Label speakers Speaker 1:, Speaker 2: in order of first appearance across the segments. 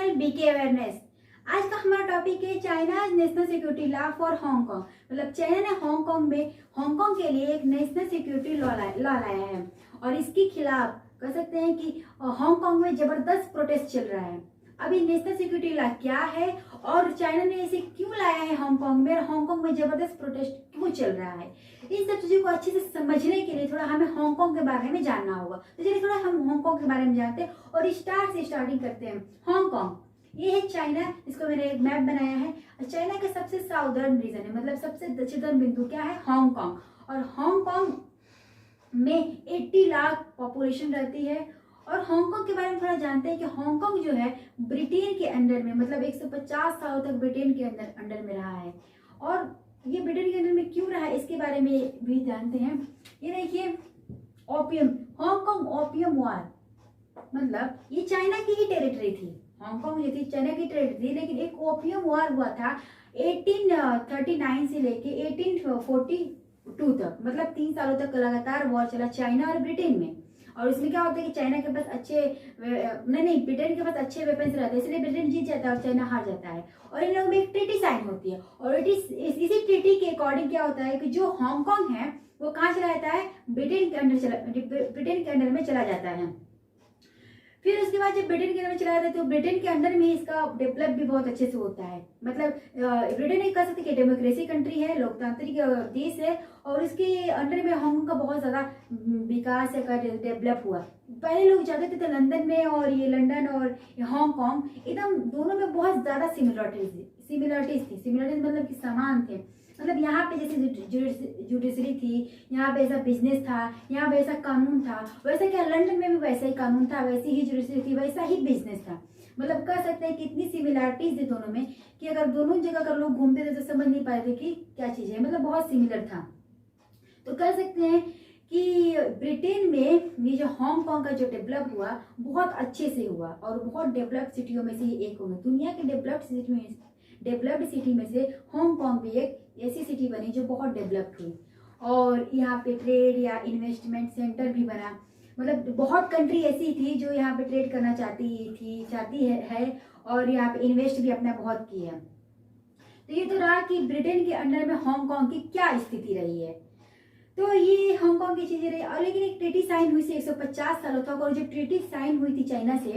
Speaker 1: Channel BK awareness. आज का हमारा टॉपिक है China national security law for Hong Kong. मतलब चाइना ने हांगकांग के लिए एक नेशनल सिक्योरिटी लॉ लाया है और इसके खिलाफ कह सकते हैं कि हांगकांग में जबरदस्त प्रोटेस्ट चल रहा है। अभी नेशनल सिक्योरिटी लॉ क्या है और चाइना ने इसे क्यों लाया है हांगकांग में, और हांगकांग में जबरदस्त प्रोटेस्ट क्यों चल रहा है, इन सब चीजों को अच्छे से समझने के लिए थोड़ा हमें हांगकांग के बारे में जानना होगा। तो चलिए थोड़ा हम हांगकांग के बारे में जानते हैं और स्टार्टिंग करते हैं। हांगकांग ये है चाइना, इसको मैंने एक मैप बनाया है। चाइना का सबसे साउदर्न रीजन है, मतलब सबसे दक्षिण बिंदु क्या है, हांगकांग। और हांगकांग में 80 लाख पॉपुलेशन रहती है। और हांगकांग के बारे में थोड़ा जानते हैं कि हांगकांग जो है ब्रिटेन के अंडर में, मतलब 150 सालों तक ब्रिटेन के अंडर में रहा है। और ये ब्रिटेन के अंडर में क्यों रहा है इसके बारे में भी जानते हैं। ये देखिए ओपियम, हांगकांग ओपियम वार, मतलब ये चाइना की ही टेरिटरी थी। हांगकांग जो थी चाइना की टेरिटरी थी, लेकिन एक ओपियम वार हुआ था 1839 से लेके 1842 तक, मतलब 3 सालों तक लगातार वॉर चला चाइना और ब्रिटेन में। और इसमें क्या होता है कि चाइना के पास नहीं ब्रिटेन के पास अच्छे वेपन्स रहते हैं, इसलिए ब्रिटेन जीत जाता है और चाइना हार जाता है। और इन लोगों में एक ट्रीटी साइन होती है और इसी ट्रीटी के अकॉर्डिंग क्या होता है कि जो हांगकांग है वो कहाँ चला जाता है, ब्रिटेन के अंडर में चला जाता है। फिर उसके बाद जब ब्रिटेन के अंदर में चला जाता है तो ब्रिटेन के अंदर में इसका डेवलप भी बहुत अच्छे से होता है। मतलब ब्रिटेन एक कह सकते हैं कि डेमोक्रेसी कंट्री है, लोकतांत्रिक देश है, और इसके अंडर में हांगकांग का बहुत ज़्यादा विकास का डेवलप हुआ। पहले लोग जाते थे तो लंदन में, और ये लंदन और हांगकांग एकदम दोनों में बहुत ज़्यादा सिमिलरिटीज थी, मतलब कि समान थे। मतलब यहाँ पे जैसे जुडिशरी थी, यहाँ पे ऐसा बिजनेस था, यहाँ पे ऐसा कानून था, वैसा क्या लंदन में भी वैसा ही कानून था, वैसी ही जुडिशरी थी, वैसा ही बिजनेस था। मतलब कह सकते हैं कि इतनी सिमिलरिटीज थी दोनों में कि अगर दोनों जगह अगर लोग घूमते थे तो समझ नहीं पाए थे कि क्या चीज़ है, मतलब बहुत सिमिलर था। तो कह सकते हैं कि ब्रिटेन में ये जो हांगकांग का जो डेवलप हुआ बहुत अच्छे से हुआ और बहुत डेवलप्ड सिटियों में से ये एक होगा। दुनिया के डेवलप्ड सिटी में से हांगकांग भी एक ऐसी सिटी बनी जो बहुत डेवलप्ड हुई। और यहाँ पे ट्रेड या इन्वेस्टमेंट सेंटर भी बना। मतलब बहुत कंट्री ऐसी थी जो यहाँ पे ट्रेड करना चाहती है और यहाँ पे इन्वेस्ट भी अपना बहुत किया। तो ये तो रहा कि ब्रिटेन के अंडर में हांगकांग की क्या स्थिति रही है। तो ये हांगकांग की चीजें रही। और लेकिन एक ट्रीटी साइन हुई थी 150 सालों तक, और जो ट्रीटी साइन हुई थी चाइना से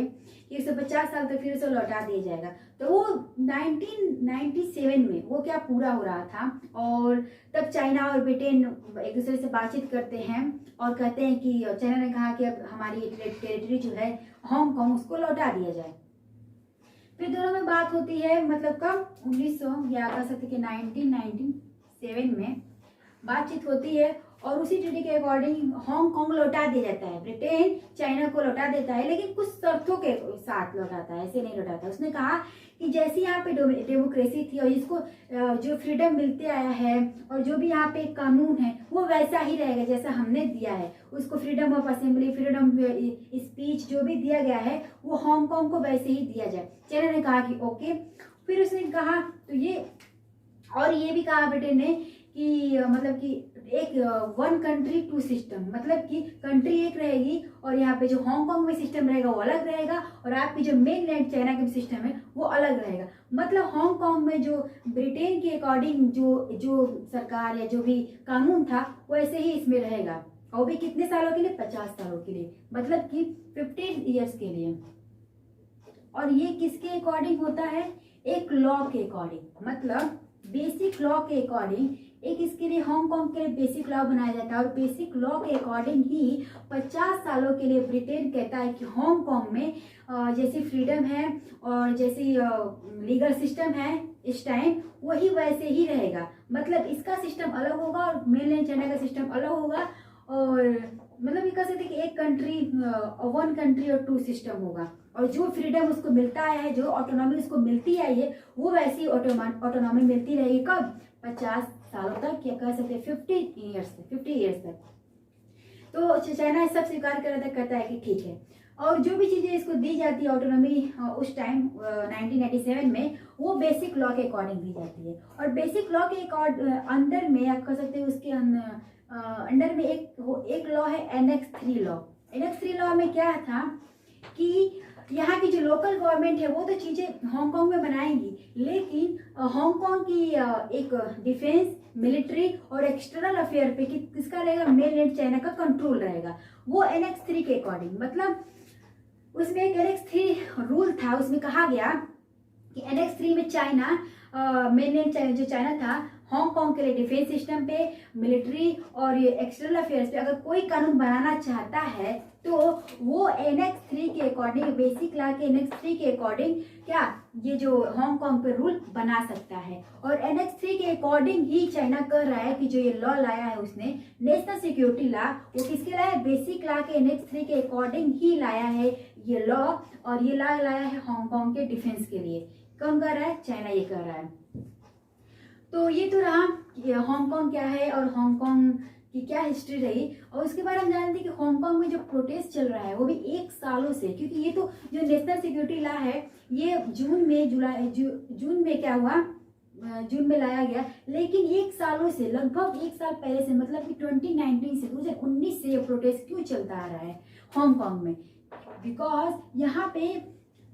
Speaker 1: 150 साल तक फिर उसे लौटा दिया जाएगा, तो वो 1997 में वो क्या पूरा हो रहा था। और तब चाइना और ब्रिटेन एक दूसरे से बातचीत करते हैं और कहते हैं कि चाइना ने कहा कि अब हमारी टेरिटरी जो है हांगकांग उसको लौटा दिया जाए। फिर दोनों में बात होती है, मतलब कब 1900 या कह सकते कि 1997 में बातचीत होती है और उसी ट्रीटी के अकॉर्डिंग हांगकांग लौटा दिया जाता है। ब्रिटेन चाइना को लौटा देता है, लेकिन कुछ शर्तों के साथ लौटाता है, ऐसे नहीं लौटाता। उसने कहा कि जैसी यहाँ पे डेमोक्रेसी थी और इसको जो फ्रीडम मिलते आया है और जो भी यहाँ पे कानून है वो वैसा ही रहेगा जैसा हमने दिया है। उसको freedom of assembly, freedom speech जो भी दिया गया है वो हांगकांग को वैसे ही दिया जाए। चाइना ने कहा कि ओके। फिर उसने कहा तो ये भी कहा ब्रिटेन ने कि मतलब कि एक 1 कंट्री 2 सिस्टम, मतलब कि कंट्री एक रहेगी और यहाँ पे जो हांगकांग में सिस्टम रहेगा वो अलग रहेगा, और आपकी जो मेन लैंड चाइना का सिस्टम है वो अलग रहेगा। मतलब हांगकांग में जो ब्रिटेन के अकॉर्डिंग जो सरकार या जो भी कानून था वैसे ही इसमें रहेगा, और भी कितने सालों के लिए, 50 सालों के लिए, मतलब कि 15 ईयर्स के लिए। और ये किसके अकॉर्डिंग होता है, एक लॉ के अकॉर्डिंग, मतलब बेसिक लॉ के अकॉर्डिंग। एक इसके लिए हांगकांग के लिए बेसिक लॉ बनाया जाता है और बेसिक लॉ के अकॉर्डिंग ही 50 सालों के लिए ब्रिटेन कहता है कि हांगकांग में जैसी फ्रीडम है और जैसी लीगल सिस्टम है इस टाइम वही वैसे ही रहेगा। मतलब इसका सिस्टम अलग होगा और मेनलैंड चाइना का सिस्टम अलग होगा। और मतलब ये कह सकते हैं कि एक कंट्री 1 कंट्री और 2 सिस्टम होगा, और जो फ्रीडम उसको मिलता है, जो ऑटोनॉमी उसको मिलती आई है वो वैसी ऑटोनॉमी मिलती रहेगी। कब, 50 सालों तक, या कह सकते हैं 50 ईयर्स तक। तो चाइना सब स्वीकार करता है कि ठीक है। और जो भी चीजें इसको दी जाती है ऑटोनॉमी उस टाइम 1987 में, वो बेसिक लॉ के अकॉर्डिंग दी जाती है। और बेसिक लॉ के अंदर में आप कह सकते हैं उसके अंडर में एक लॉ है एनेक्स 3 लॉ। एनेक्स 3 लॉ में क्या था कि यहाँ की जो लोकल गवर्नमेंट है वो तो चीज़ें हांगकांग में बनाएंगी, लेकिन हांगकांग की एक डिफेंस, मिलिट्री और एक्सटर्नल अफेयर पे किसका रहेगा, मेनलैंड चाइना का कंट्रोल रहेगा। वो एनेक्स 3 के अकॉर्डिंग, मतलब उसमें एक एनेक्स 3 रूल था, उसमें कहा गया कि एनेक्स 3 में चाइना, मेनलैंड जो चाइना था, हांगकांग के लिए डिफेंस सिस्टम पे, मिलिट्री और ये एक्सटर्नल अफेयर्स पे अगर कोई कानून बनाना चाहता है तो वो एनेक्स 3 के अकॉर्डिंग, बेसिक लॉ के एनेक्स 3 के अकॉर्डिंग क्या ये जो हांगकांग पे रूल बना सकता है। और एनेक्स 3 के अकॉर्डिंग ही चाइना कर रहा है कि जो ये लॉ लाया है उसने, नेशनल सिक्योरिटी लॉ, वो किसके लाया है, बेसिक लॉ के एनेक्स 3 के अकॉर्डिंग ही लाया है ये लॉ। और ये लॉ लाया है हांगकांग के डिफेंस के लिए। कौन कर रहा है, चाइना ये कर रहा है। तो ये तो रहा हांगकांग क्या है और हांगकांग की क्या हिस्ट्री रही। और उसके बाद हम जानते हैं कि हांगकांग में जो प्रोटेस्ट चल रहा है वो भी 1 सालों से, क्योंकि ये तो जो नेशनल सिक्योरिटी लॉ है ये जून में क्या हुआ, जून में लाया गया, लेकिन 1 सालों से, लगभग 1 साल पहले से, मतलब कि 2019 से 2019 से ये प्रोटेस्ट क्यों चलता आ रहा है हांगकांग में, बिकॉज यहाँ पे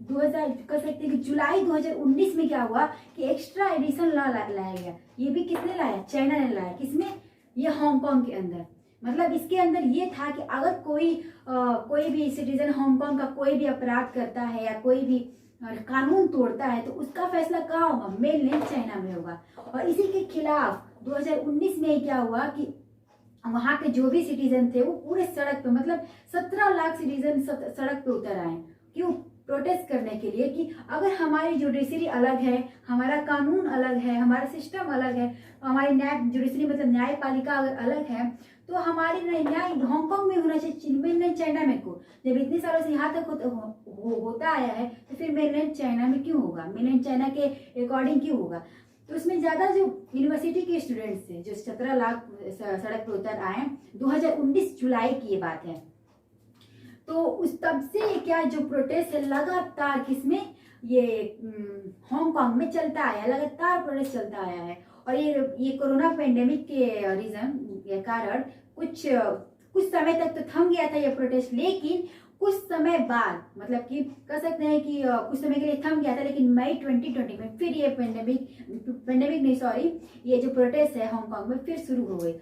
Speaker 1: 2000 कर सकते हैं कि जुलाई 2019 में क्या हुआ कि एक्स्ट्रा एडिशन लॉ लाया गया। ये भी किसने लाया, चाइना ने लाया। किसमें, ये हांगकांग के अंदर। मतलब इसके अंदर ये था कि अगर कोई भी सिटीजन हांगकांग का कोई भी अपराध करता है या कोई भी कानून तोड़ता है तो उसका फैसला कहाँ होगा, मेनलैंड चाइना में होगा। और इसी के खिलाफ 2019 में क्या हुआ कि वहां के जो भी सिटीजन थे वो पूरे सड़क पे, मतलब 17 लाख सिटीजन सड़क पे उतर आए। क्यों, प्रोटेस्ट करने के लिए कि अगर हमारी जुडिशरी अलग है, हमारा कानून अलग है, हमारा सिस्टम अलग है, हमारी न्याय जुडिशरी मतलब न्यायपालिका अगर अलग है तो हमारी न्याय हांगकांग में होना चाहिए, मेनलैंड चाइना में को। जब इतने सालों से यहाँ तक होता आया है तो फिर मेनलैंड चाइना में क्यों होगा, मेनलैंड चाइना के अकॉर्डिंग क्यों होगा। तो उसमें ज्यादा जो यूनिवर्सिटी के स्टूडेंट्स थे जो 17 लाख सड़क पर उतर आए, 2019 जुलाई की ये बात है। तो उस तब से क्या जो प्रोटेस्ट है लगातार किसमें, ये हांगकांग में चलता आया, लगातार प्रोटेस्ट चलता आया है। और ये कोरोना पेंडेमिक के रीजन के कारण कुछ समय तक तो थम गया था ये प्रोटेस्ट, लेकिन कुछ समय बाद, मतलब कि कह सकते हैं कि कुछ समय के लिए थम गया था, लेकिन मई 2020 में फिर ये ये जो प्रोटेस्ट है हांगकांग में फिर शुरू हो गई।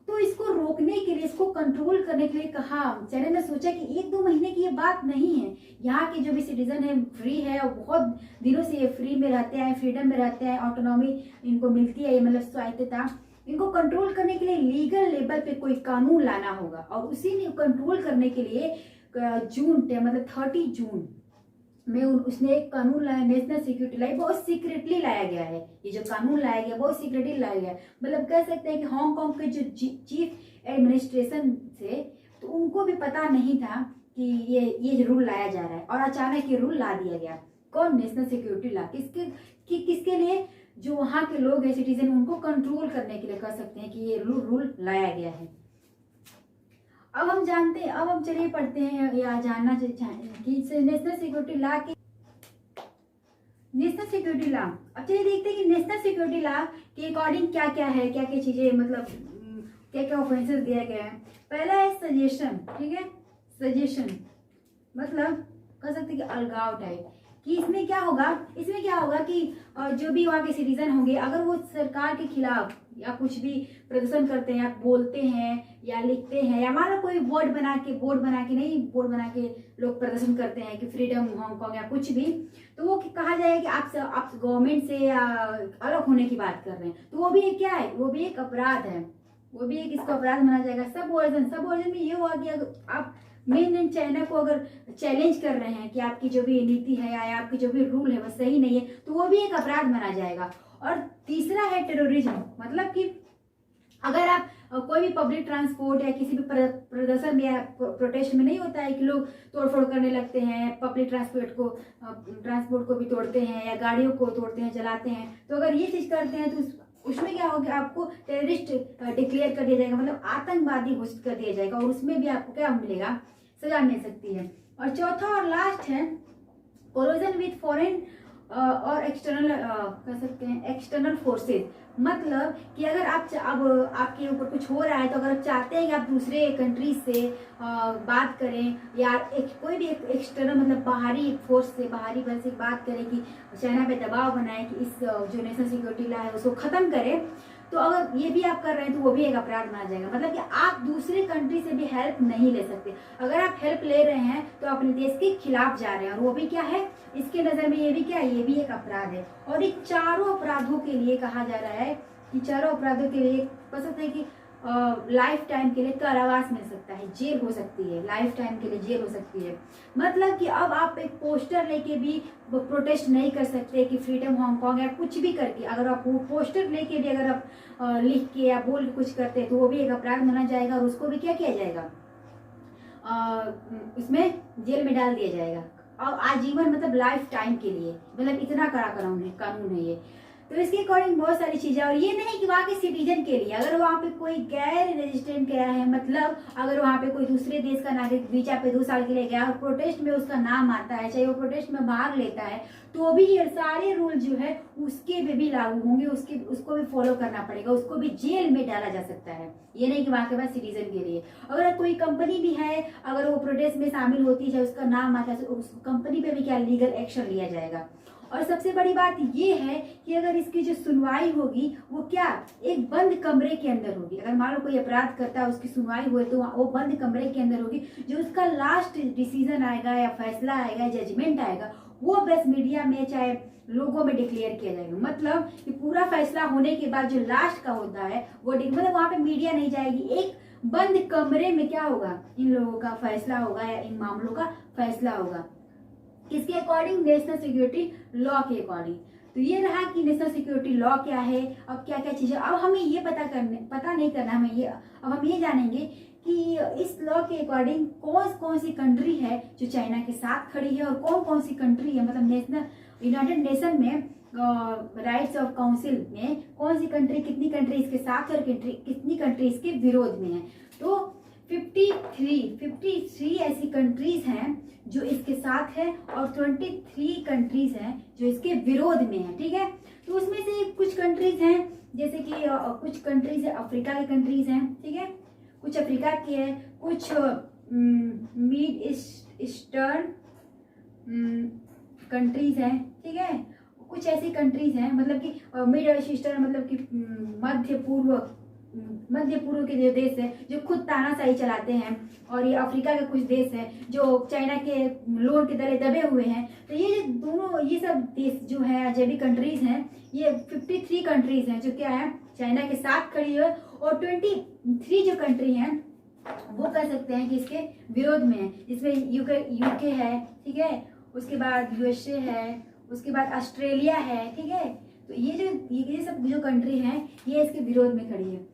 Speaker 1: तो इसको रोकने के लिए, इसको कंट्रोल करने के लिए कहा, चाइना ने सोचा कि 1-2 महीने की ये बात नहीं है। यहाँ के जो भी सिटीजन है फ्री है और बहुत दिनों से ये फ्री में रहते हैं, फ्रीडम में रहते हैं, ऑटोनॉमी इनको मिलती है, मतलब स्वायत्तता। इनको कंट्रोल करने के लिए लीगल लेवल पे कोई कानून लाना होगा। और उसी ने कंट्रोल करने के लिए मतलब 30 जून में उसने एक कानून लाया, नेशनल सिक्योरिटी लाई, बहुत सीक्रेटली लाया गया है। ये जो कानून लाया गया बहुत सीक्रेटली लाया गया, मतलब कह सकते हैं कि हांगकांग के जो चीफ एडमिनिस्ट्रेशन थे तो उनको भी पता नहीं था कि ये रूल लाया जा रहा है, और अचानक ये रूल ला दिया गया। कौन, नेशनल सिक्योरिटी ला, किसके लिए, जो वहाँ के लोग है सिटीजन, उनको कंट्रोल करने के लिए कह सकते हैं कि ये रूल लाया गया है। अब हम जानते हैं, अब हम चलिए पढ़ते हैं या जानना चाहेंगे कि नेशनल सिक्योरिटी लॉ के, नेशनल सिक्योरिटी लॉ। अब चलिए देखते हैं कि नेशनल सिक्योरिटी लॉ के अकॉर्डिंग क्या क्या है, क्या क्या चीजें, मतलब क्या क्या ऑफेंसेस दिया गया है। पहला है सजेशन, ठीक है, सजेशन मतलब कह सकते हैं कि अलगाव टाइप, कि इसमें क्या होगा कि जो भी वहाँ के सिटीजन होंगे अगर वो सरकार के खिलाफ या कुछ भी प्रदर्शन करते हैं, या बोलते हैं या लिखते हैं, या मान लो कोई बोर्ड बना के लोग प्रदर्शन करते हैं कि फ्रीडम हांगकांग या कुछ भी, तो वो कहा जाएगा कि आप गवर्नमेंट से या अलग होने की बात कर रहे हैं। तो वो भी एक क्या है, वो भी एक अपराध है, वो भी एक इसको अपराध माना जाएगा। सब वर्जन में ये हुआ कि अगर आप मेनलैंड चाइना को अगर चैलेंज कर रहे हैं कि आपकी जो भी नीति है या आपकी जो भी रूल है वो सही नहीं है, तो वो भी एक अपराध माना जाएगा। और तीसरा है टेररिज्म, मतलब कि अगर आप कोई भी पब्लिक ट्रांसपोर्ट या किसी भी प्रदर्शन में या प्रोटेस्ट में नहीं होता है कि लोग तोड़फोड़ करने लगते हैं, पब्लिक ट्रांसपोर्ट को भी तोड़ते हैं या गाड़ियों को तोड़ते हैं, जलाते हैं, तो अगर ये चीज करते हैं तो उसमें क्या होगा, आपको टेररिस्ट डिक्लेयर कर दिया जाएगा, मतलब आतंकवादी घोषित कर दिया जाएगा, और उसमें भी आपको क्या मिलेगा, सजा मिल सकती है। और चौथा और लास्ट है कोलिजन विथ फॉरेन और एक्सटर्नल कह सकते हैं एक्सटर्नल फोर्सेस। मतलब कि अगर आप अब आपके ऊपर कुछ हो रहा है तो अगर आप चाहते हैं कि आप दूसरे कंट्री से बात करें या कोई भी एक्सटर्नल मतलब बाहरी फोर्स से, बाहरी बल से बात करें कि चाइना पे दबाव बनाए कि इस जो नेशनल सिक्योरिटी लॉ है उसको खत्म करें, तो अगर ये भी आप कर रहे हैं तो वो भी एक अपराध माना जाएगा। मतलब कि आप दूसरे कंट्री से भी हेल्प नहीं ले सकते। अगर आप हेल्प ले रहे हैं तो अपने देश के खिलाफ जा रहे हैं, और वो भी क्या है, इसके नज़र में ये भी क्या है, ये भी एक अपराध है। और इन चारों अपराधों के लिए कहा जा रहा है कि चारों अपराधों के लिए कह सकते हैं कि लाइफ टाइम के लिए कारावास मिल सकता है, जेल हो सकती है, लाइफ टाइम के लिए जेल हो सकती है। मतलब कि अब आप एक पोस्टर लेके भी प्रोटेस्ट नहीं कर सकते कि फ्रीडम हांगकांग या कुछ भी करके, अगर आप वो पोस्टर लेके भी अगर आप लिख के या बोल के कुछ करते हैं तो वो भी एक अपराध माना जाएगा, और उसको भी क्या किया जाएगा, उसमें जेल में डाल दिया जाएगा, और आजीवन मतलब लाइफ टाइम के लिए। मतलब इतना कड़ा कानून है ये। तो इसके अकॉर्डिंग बहुत सारी चीजें, और ये नहीं कि वहाँ के सिटीजन के लिए, अगर वहाँ पे कोई गैर रेजिस्टेंट गया है, मतलब अगर वहाँ पे कोई दूसरे देश का नागरिक वीजा पे 2 साल के लिए गया और प्रोटेस्ट में उसका नाम आता है, चाहे वो प्रोटेस्ट में भाग लेता है, तो भी ये सारे रूल जो है उसके भी लागू होंगे, उसको भी फॉलो करना पड़ेगा, उसको भी जेल में डाला जा सकता है। ये नहीं कि वहाँ के पास सिटीजन के लिए। अगर कोई कंपनी भी है, अगर वो प्रोटेस्ट में शामिल होती है, चाहे उसका नाम आता है, तो उस कंपनी पे भी क्या लीगल एक्शन लिया जाएगा। और सबसे बड़ी बात ये है कि अगर इसकी जो सुनवाई होगी वो क्या, एक बंद कमरे के अंदर होगी। अगर मान लो कोई अपराध करता है, उसकी सुनवाई हुई तो वो बंद कमरे के अंदर होगी। जो उसका लास्ट डिसीजन आएगा या फैसला आएगा, जजमेंट आएगा, वो बस मीडिया में चाहे लोगों में डिक्लेयर किया जाएगा। मतलब कि पूरा फैसला होने के बाद जो लास्ट का होता है वो मतलब वहां पे मीडिया नहीं जाएगी, एक बंद कमरे में क्या होगा, इन लोगों का फैसला होगा या इन मामलों का फैसला होगा। किसके अकॉर्डिंग, नेशनल सिक्योरिटी लॉ के अकॉर्डिंग। तो ये रहा कि नेशनल सिक्योरिटी लॉ क्या है, अब क्या क्या चीजें। अब हमें ये पता नहीं करना, अब हम ये जानेंगे कि इस लॉ के अकॉर्डिंग कौन कौन सी कंट्री है जो चाइना के साथ खड़ी है, और कौन कौन सी कंट्री है, मतलब नेशनल यूनाइटेड नेशन में राइट्स ऑफ काउंसिल में कौन सी कंट्री, कितनी कंट्री इसके साथ और कितनी कंट्री इसके विरोध में है। तो 53 ऐसी कंट्रीज हैं जो इसके साथ है, और 23 कंट्रीज हैं जो इसके विरोध में है। ठीक है, तो उसमें से कुछ कंट्रीज हैं, जैसे कि कुछ कंट्रीज है अफ्रीका के कंट्रीज हैं, ठीक है, कुछ अफ्रीका की है, कुछ मिड ईस्टर्न कंट्रीज हैं, ठीक है, कुछ ऐसी कंट्रीज हैं मतलब कि मिड ईस्टर्न मतलब कि मध्य पूर्व के जो देश है जो खुद तानाशाही चलाते हैं, और ये अफ्रीका के कुछ देश हैं जो चाइना के लोन के तले दबे हुए हैं। तो ये दोनों ये सब देश जो है, जो भी कंट्रीज हैं, ये 53 कंट्रीज हैं जो क्या है, चाइना के साथ खड़ी है, और 23 जो कंट्री हैं वो कह सकते हैं कि इसके विरोध में है। इसमें यूके है, ठीक है, उसके बाद यूएसए है, उसके बाद ऑस्ट्रेलिया है, ठीक है। तो ये सब जो कंट्री हैं ये इसके विरोध में खड़ी है।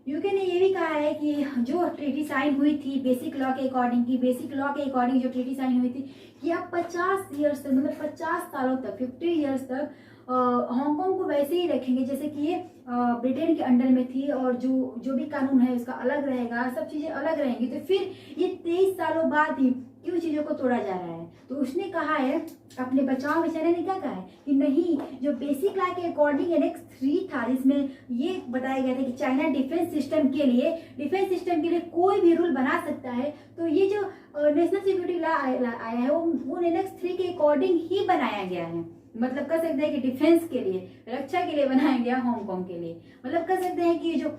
Speaker 1: यूके ने ये भी कहा है कि जो ट्रीटी साइन हुई थी बेसिक लॉ के अकॉर्डिंग जो ट्रीटी साइन हुई थी कि अब 50 ईयर्स तक, मतलब 50 सालों तक, 50 ईयर्स तक हांगकांग को वैसे ही रखेंगे जैसे कि ये ब्रिटेन के अंडर में थी, और जो भी कानून है उसका अलग रहेगा, सब चीजें अलग रहेंगी। तो फिर ये 23 सालों बाद ही क्यों चीजों को तोड़ा जा रहा है। तो उसने कहा है, अपने बचाव में चाइना ने क्या कहा है कि नहीं, जो बेसिक लॉ के अकॉर्डिंग एनेक्स 3 था जिसमें ये बताया गया था कि चाइना डिफेंस सिस्टम के लिए कोई भी रूल बना सकता है। तो ये जो नेशनल सिक्योरिटी लॉ आया है वो एनेक्स 3 के अकॉर्डिंग ही बनाया गया है। मतलब कह सकते हैं कि डिफेंस के लिए, रक्षा के लिए बनाया गया, हांगकांग के लिए। मतलब कह सकते हैं कि जो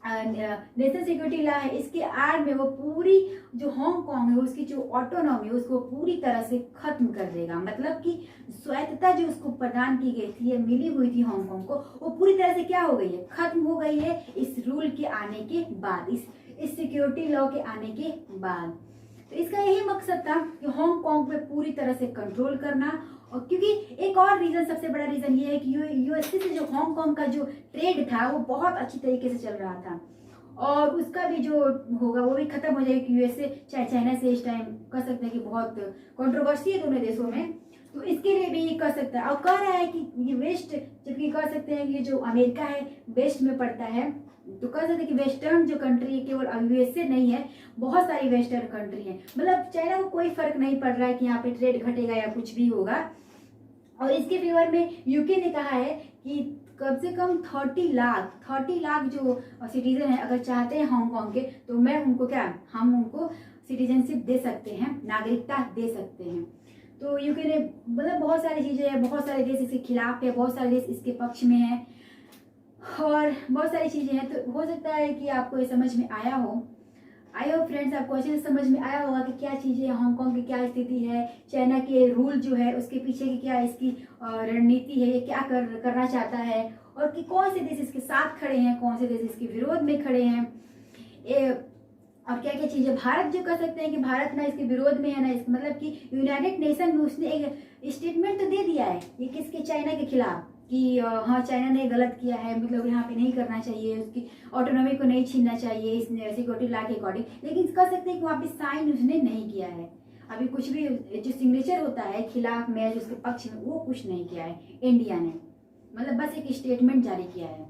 Speaker 1: नेशनल सिक्योरिटी लॉ है इसके आड़ में वो पूरी जो हांगकांग है उसकी जो ऑटोनॉमी है उसको पूरी तरह से खत्म कर देगा। मतलब कि स्वायत्तता जो उसको प्रदान की गई थी, मिली हुई थी हांगकांग को, वो पूरी तरह से क्या हो गई है, खत्म हो गई है इस रूल के आने के बाद, इस सिक्योरिटी लॉ के आने के बाद। तो इसका यही मकसद था कि हांगकांग पे पूरी तरह से कंट्रोल करना। और क्योंकि एक और रीजन, सबसे बड़ा रीजन ये है कि यूएसए से जो हांगकांग का जो ट्रेड था वो बहुत अच्छी तरीके से चल रहा था, और उसका भी जो होगा वो भी खत्म हो जाएगा। यूएसए चाहे चाइना से इस टाइम कह सकते हैं कि बहुत कंट्रोवर्सी है दोनों देशों में, तो इसके लिए भी कह सकते हैं। और कह रहा है कि ये वेस्ट, जबकि कह सकते हैं कि जो अमेरिका है वेस्ट में पड़ता है, तो कह सकते हैं कि वेस्टर्न जो कंट्री है केवल यूएसए नहीं है, बहुत सारी वेस्टर्न कंट्री है। मतलब चाइना को कोई फर्क नहीं पड़ रहा है कि यहाँ पे ट्रेड घटेगा या कुछ भी होगा। और इसके फेवर में यूके ने कहा है कि कम से कम 30 लाख जो सिटीजन है अगर चाहते हैं हांगकांग के, तो मैं उनको हम उनको सिटीजनशिप दे सकते हैं, नागरिकता दे सकते हैं। तो यूके ने मतलब बहुत सारी चीज़ें हैं, बहुत सारे देश इसके खिलाफ है, बहुत सारे देश इसके पक्ष में है और बहुत सारी चीज़ें हैं। तो हो सकता है कि आपको ये समझ में आया हो। आई होप फ्रेंड्स आपको अच्छे से समझ में आया होगा कि क्या चीज़ें हांगकांग की क्या स्थिति है, चाइना के रूल जो है उसके पीछे की क्या इसकी रणनीति है, ये क्या करना चाहता है और कि कौन से देश इसके साथ खड़े हैं, कौन से देश इसके विरोध में खड़े हैं, और क्या क्या चीज़ें भारत जो कर सकते हैं कि भारत ना इसके विरोध में है ना इसके मतलब कि यूनाइटेड नेशन में उसने एक स्टेटमेंट तो दे दिया है ये किसके, चाइना के खिलाफ कि हाँ चाइना ने गलत किया है, मतलब यहाँ पे नहीं करना चाहिए, उसकी ऑटोनॉमी को नहीं छीनना चाहिए इस सिक्योरिटी लॉ के अकॉर्डिंग। लेकिन कर सकते हैं कि वहाँ पे साइन उसने नहीं किया है, अभी कुछ भी जो सिग्नेचर होता है खिलाफ में जो उसके पक्ष में वो कुछ नहीं किया है इंडिया ने, मतलब बस एक स्टेटमेंट जारी किया है।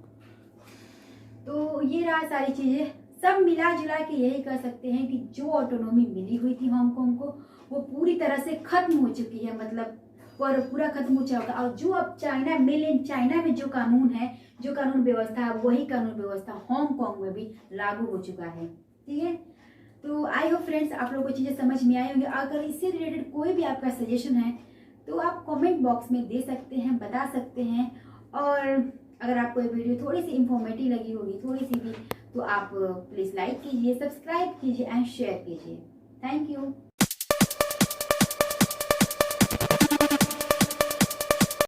Speaker 1: तो ये रहा सारी चीज़ें, सब मिला जुला के यही कर सकते हैं कि जो ऑटोनॉमी मिली हुई थी हांगकांग को वो पूरी तरह से खत्म हो चुकी है, मतलब और पूरा खत्म हो चुका। और जो अब चाइना में जो कानून है, जो कानून व्यवस्था है, वही कानून व्यवस्था हांगकांग में भी लागू हो चुका है। ठीक है, तो आई होप फ्रेंड्स आप लोगों को चीज़ें समझ में आई होंगी। अगर इससे रिलेटेड कोई भी आपका सजेशन है तो आप कमेंट बॉक्स में दे सकते हैं, बता सकते हैं। और अगर आपको ये वीडियो थोड़ी सी इंफॉर्मेटिव लगी होगी, थोड़ी सी भी, तो आप प्लीज़ लाइक कीजिए, सब्सक्राइब कीजिए एंड शेयर कीजिए। Thank you.